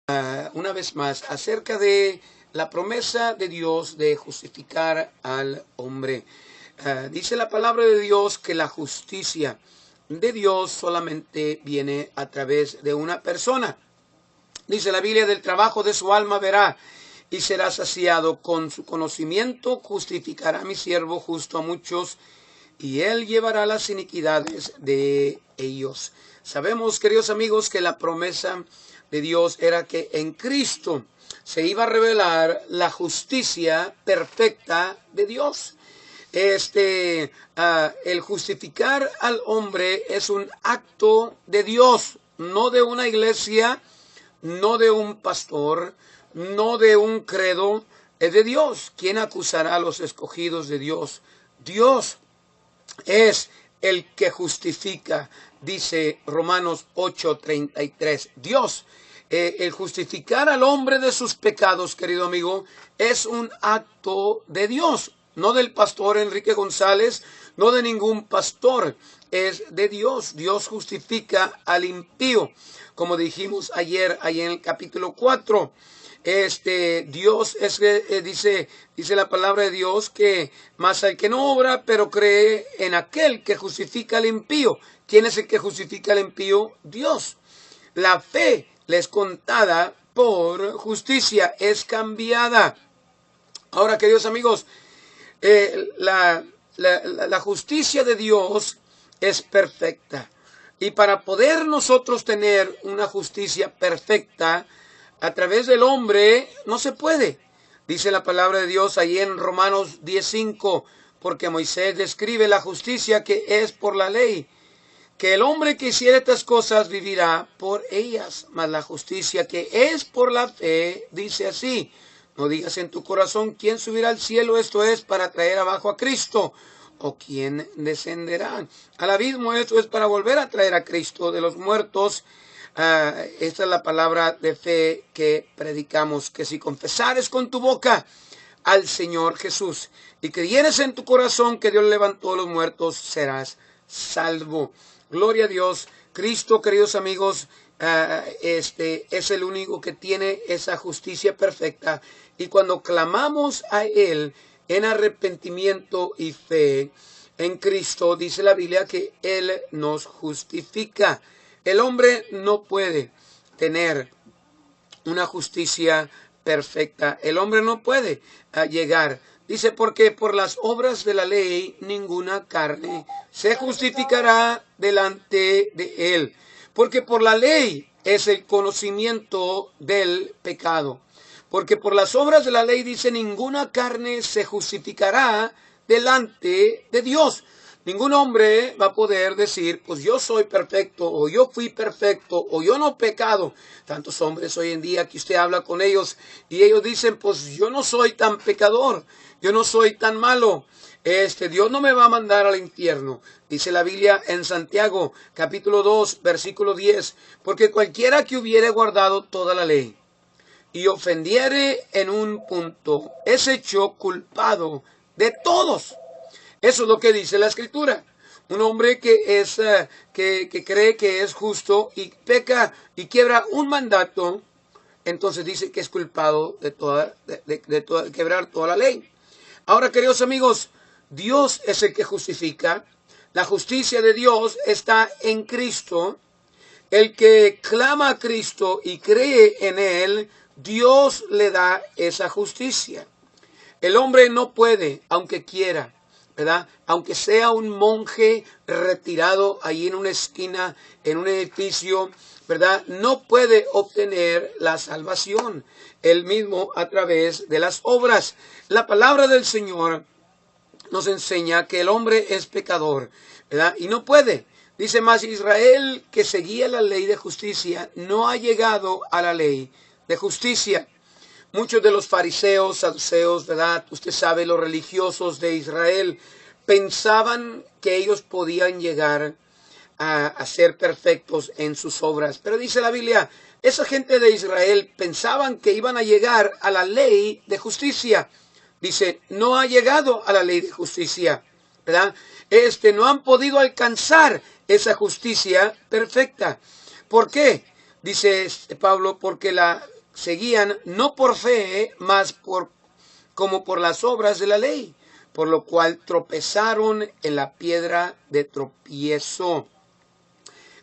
una vez más acerca de la promesa de Dios de justificar al hombre. Dice la palabra de Dios que la justicia de Dios solamente viene a través de una persona. Dice la Biblia: del trabajo de su alma verá y será saciado, con su conocimiento justificará a mi siervo justo a muchos, y él llevará las iniquidades de ellos. Sabemos, queridos amigos, que la promesa de Dios era que en Cristo se iba a revelar la justicia perfecta de Dios. El justificar al hombre es un acto de Dios, no de una iglesia, no de un pastor, no de un credo, es de Dios. ¿Quién acusará a los escogidos de Dios? Dios es el que justifica, dice Romanos 8:33. Dios, el justificar al hombre de sus pecados, querido amigo, es un acto de Dios, no del pastor Enrique González, no de ningún pastor, es de Dios. Dios justifica al impío, como dijimos ayer, ahí en el capítulo 4. Dios dice la palabra de Dios que más al que no obra, pero cree en aquel que justifica al impío. ¿Quién es el que justifica al impío? Dios. La fe le es contada por justicia, es cambiada. Ahora, queridos amigos, la justicia de Dios es perfecta. Y para poder nosotros tener una justicia perfecta a través del hombre, no se puede. Dice la palabra de Dios ahí en Romanos 10:5, porque Moisés describe la justicia que es por la ley, que el hombre que hiciere estas cosas vivirá por ellas, mas la justicia que es por la fe dice así: no digas en tu corazón quién subirá al cielo, esto es para traer abajo a Cristo, o quién descenderá al abismo, esto es para volver a traer a Cristo de los muertos. Esta es la palabra de fe que predicamos, que si confesares con tu boca al Señor Jesús y creyeres en tu corazón que Dios levantó a los muertos, serás salvo. Gloria a Dios. Cristo, queridos amigos, es el único que tiene esa justicia perfecta, y cuando clamamos a Él en arrepentimiento y fe en Cristo, dice la Biblia que Él nos justifica. El hombre no puede tener una justicia perfecta. El hombre no puede llegar. Dice, porque por las obras de la ley ninguna carne se justificará delante de él. Porque por la ley es el conocimiento del pecado. Porque por las obras de la ley, dice, ninguna carne se justificará delante de Dios. Ningún hombre va a poder decir, pues yo soy perfecto, o yo fui perfecto, o yo no he pecado. Tantos hombres hoy en día que usted habla con ellos y ellos dicen, pues yo no soy tan pecador, yo no soy tan malo. Dios no me va a mandar al infierno. Dice la Biblia en Santiago, capítulo 2, versículo 10, porque cualquiera que hubiere guardado toda la ley y ofendiere en un punto, es hecho culpado de todos. Eso es lo que dice la Escritura. Un hombre que cree que es justo y peca y quiebra un mandato, entonces dice que es culpado de quebrar toda la ley. Ahora, queridos amigos, Dios es el que justifica. La justicia de Dios está en Cristo. El que clama a Cristo y cree en Él, Dios le da esa justicia. El hombre no puede, aunque quiera, ¿verdad? Aunque sea un monje retirado ahí en una esquina, en un edificio, ¿verdad? No puede obtener la salvación él mismo a través de las obras. La palabra del Señor nos enseña que el hombre es pecador, ¿verdad? Y no puede. Dice más, Israel, que seguía la ley de justicia, no ha llegado a la ley de justicia. Muchos de los fariseos, saduceos, ¿verdad? Usted sabe, los religiosos de Israel pensaban que ellos podían llegar a ser perfectos en sus obras. Pero dice la Biblia, esa gente de Israel pensaban que iban a llegar a la ley de justicia. Dice, no ha llegado a la ley de justicia, ¿verdad? No han podido alcanzar esa justicia perfecta. ¿Por qué? Dice Pablo, porque seguían no por fe, mas como por las obras de la ley, por lo cual tropezaron en la piedra de tropiezo.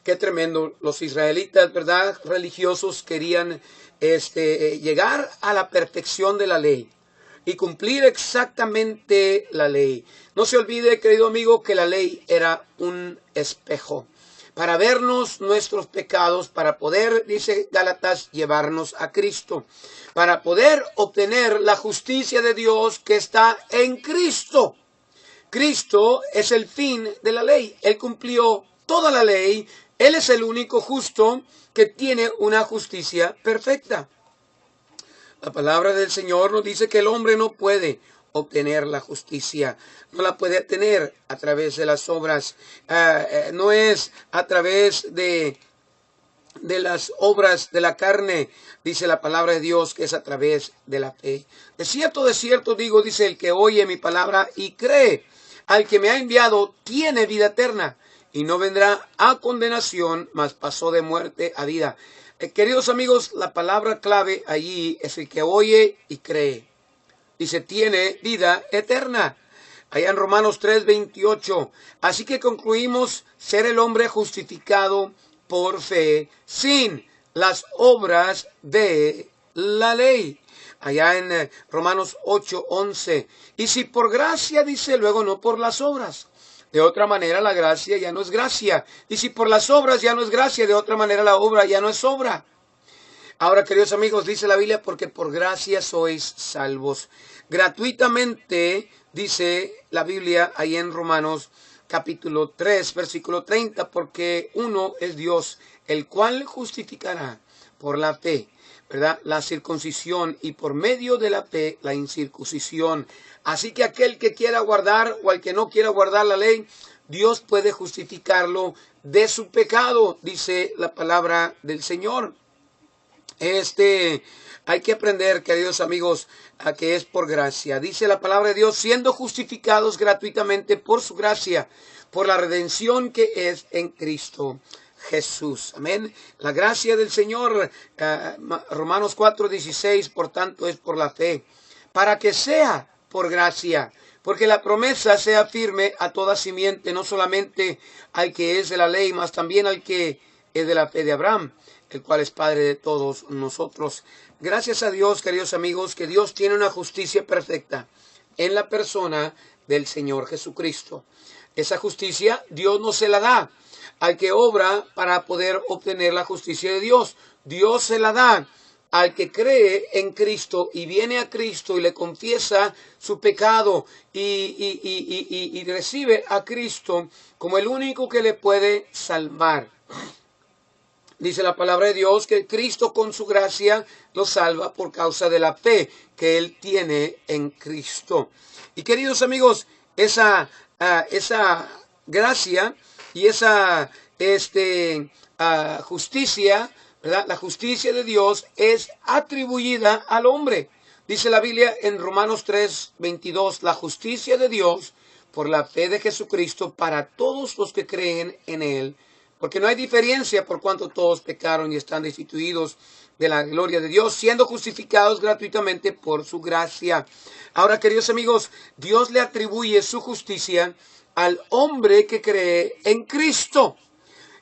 Qué tremendo. Los israelitas, ¿verdad? Religiosos querían llegar a la perfección de la ley y cumplir exactamente la ley. No se olvide, querido amigo, que la ley era un espejo para vernos nuestros pecados, para poder, dice Gálatas, llevarnos a Cristo, para poder obtener la justicia de Dios que está en Cristo. Cristo es el fin de la ley. Él cumplió toda la ley. Él es el único justo que tiene una justicia perfecta. La palabra del Señor nos dice que el hombre no puede obtener la justicia, no la puede tener a través de las obras, no es a través de las obras de la carne, dice la palabra de Dios, que es a través de la fe. De cierto digo, dice, el que oye mi palabra y cree al que me ha enviado tiene vida eterna y no vendrá a condenación, mas pasó de muerte a vida. Queridos amigos, la palabra clave allí es el que oye y cree. Dice, tiene vida eterna. Allá en Romanos 3:28. Así que concluimos ser el hombre justificado por fe, sin las obras de la ley. Allá en Romanos 8:11. Y si por gracia, dice luego, no por las obras. De otra manera la gracia ya no es gracia. Y si por las obras ya no es gracia, de otra manera la obra ya no es obra. Ahora, queridos amigos, dice la Biblia, porque por gracia sois salvos. Gratuitamente, dice la Biblia ahí en Romanos capítulo 3, versículo 30, porque uno es Dios, el cual justificará por la fe, ¿verdad?, la circuncisión, y por medio de la fe la incircuncisión. Así que aquel que quiera guardar o al que no quiera guardar la ley, Dios puede justificarlo de su pecado, dice la palabra del Señor. Hay que aprender, queridos amigos, a que es por gracia. Dice la palabra de Dios, siendo justificados gratuitamente por su gracia, por la redención que es en Cristo Jesús. Amén. La gracia del Señor, Romanos 4:16, por tanto es por la fe, para que sea por gracia, porque la promesa sea firme a toda simiente, no solamente al que es de la ley, mas también al que es de la fe de Abraham, el cual es Padre de todos nosotros. Gracias a Dios, queridos amigos, que Dios tiene una justicia perfecta en la persona del Señor Jesucristo. Esa justicia Dios no se la da al que obra para poder obtener la justicia de Dios. Dios se la da al que cree en Cristo y viene a Cristo y le confiesa su pecado y recibe a Cristo como el único que le puede salvar. Dice la palabra de Dios que Cristo con su gracia lo salva por causa de la fe que Él tiene en Cristo. Y queridos amigos, esa gracia y esa justicia, ¿verdad?, la justicia de Dios es atribuida al hombre. Dice la Biblia en Romanos 3:22, la justicia de Dios por la fe de Jesucristo para todos los que creen en Él. Porque no hay diferencia por cuanto todos pecaron y están destituidos de la gloria de Dios, siendo justificados gratuitamente por su gracia. Ahora, queridos amigos, Dios le atribuye su justicia al hombre que cree en Cristo.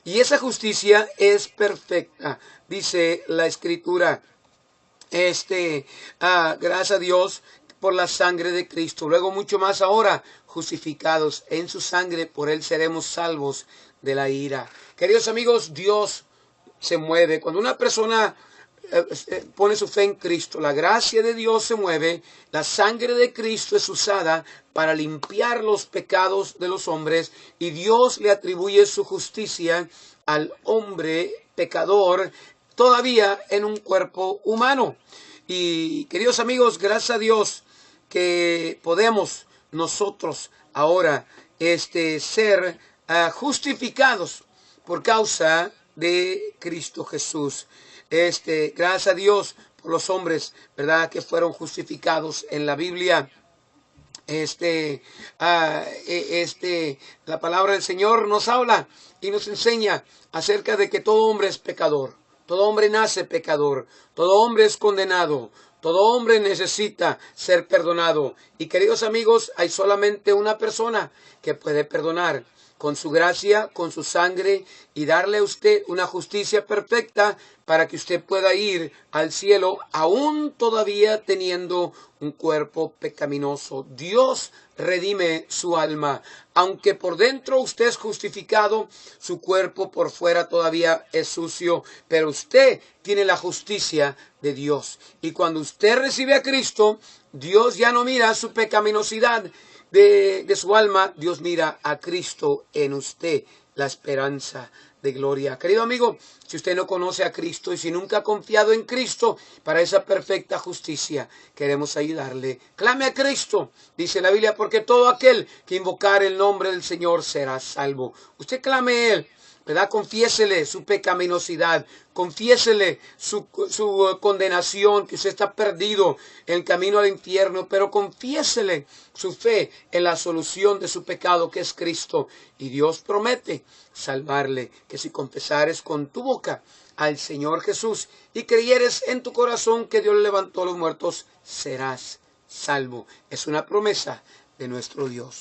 Y esa justicia es perfecta, dice la Escritura. Gracias a Dios por la sangre de Cristo. Luego mucho más ahora, justificados en su sangre, por Él seremos salvos de la ira. Queridos amigos, Dios se mueve. Cuando una persona pone su fe en Cristo, la gracia de Dios se mueve, la sangre de Cristo es usada para limpiar los pecados de los hombres y Dios le atribuye su justicia al hombre pecador, todavía en un cuerpo humano. Y queridos amigos, gracias a Dios que podemos nosotros ahora ser justificados por causa de Cristo Jesús. Gracias a Dios por los hombres, ¿verdad?, que fueron justificados en la Biblia. La palabra del Señor nos habla y nos enseña acerca de que todo hombre es pecador. Todo hombre nace pecador, todo hombre es condenado, todo hombre necesita ser perdonado. Y queridos amigos, hay solamente una persona que puede perdonar con su gracia, con su sangre, y darle a usted una justicia perfecta para que usted pueda ir al cielo, aún todavía teniendo un cuerpo pecaminoso. Dios redime su alma. Aunque por dentro usted es justificado, su cuerpo por fuera todavía es sucio, pero usted tiene la justicia de Dios. Y cuando usted recibe a Cristo, Dios ya no mira su pecaminosidad de su alma, Dios mira a Cristo en usted, la esperanza de gloria. Querido amigo, si usted no conoce a Cristo y si nunca ha confiado en Cristo para esa perfecta justicia, queremos ayudarle. Clame a Cristo, dice la Biblia, porque todo aquel que invocar el nombre del Señor será salvo. Usted clame a Él, ¿verdad? Confiésele su pecaminosidad, confiésele su condenación, que usted está perdido en el camino al infierno, pero confiésele su fe en la solución de su pecado, que es Cristo. Y Dios promete salvarle, que si confesares con tu boca al Señor Jesús y creyeres en tu corazón que Dios levantó a los muertos, serás salvo. Es una promesa de nuestro Dios.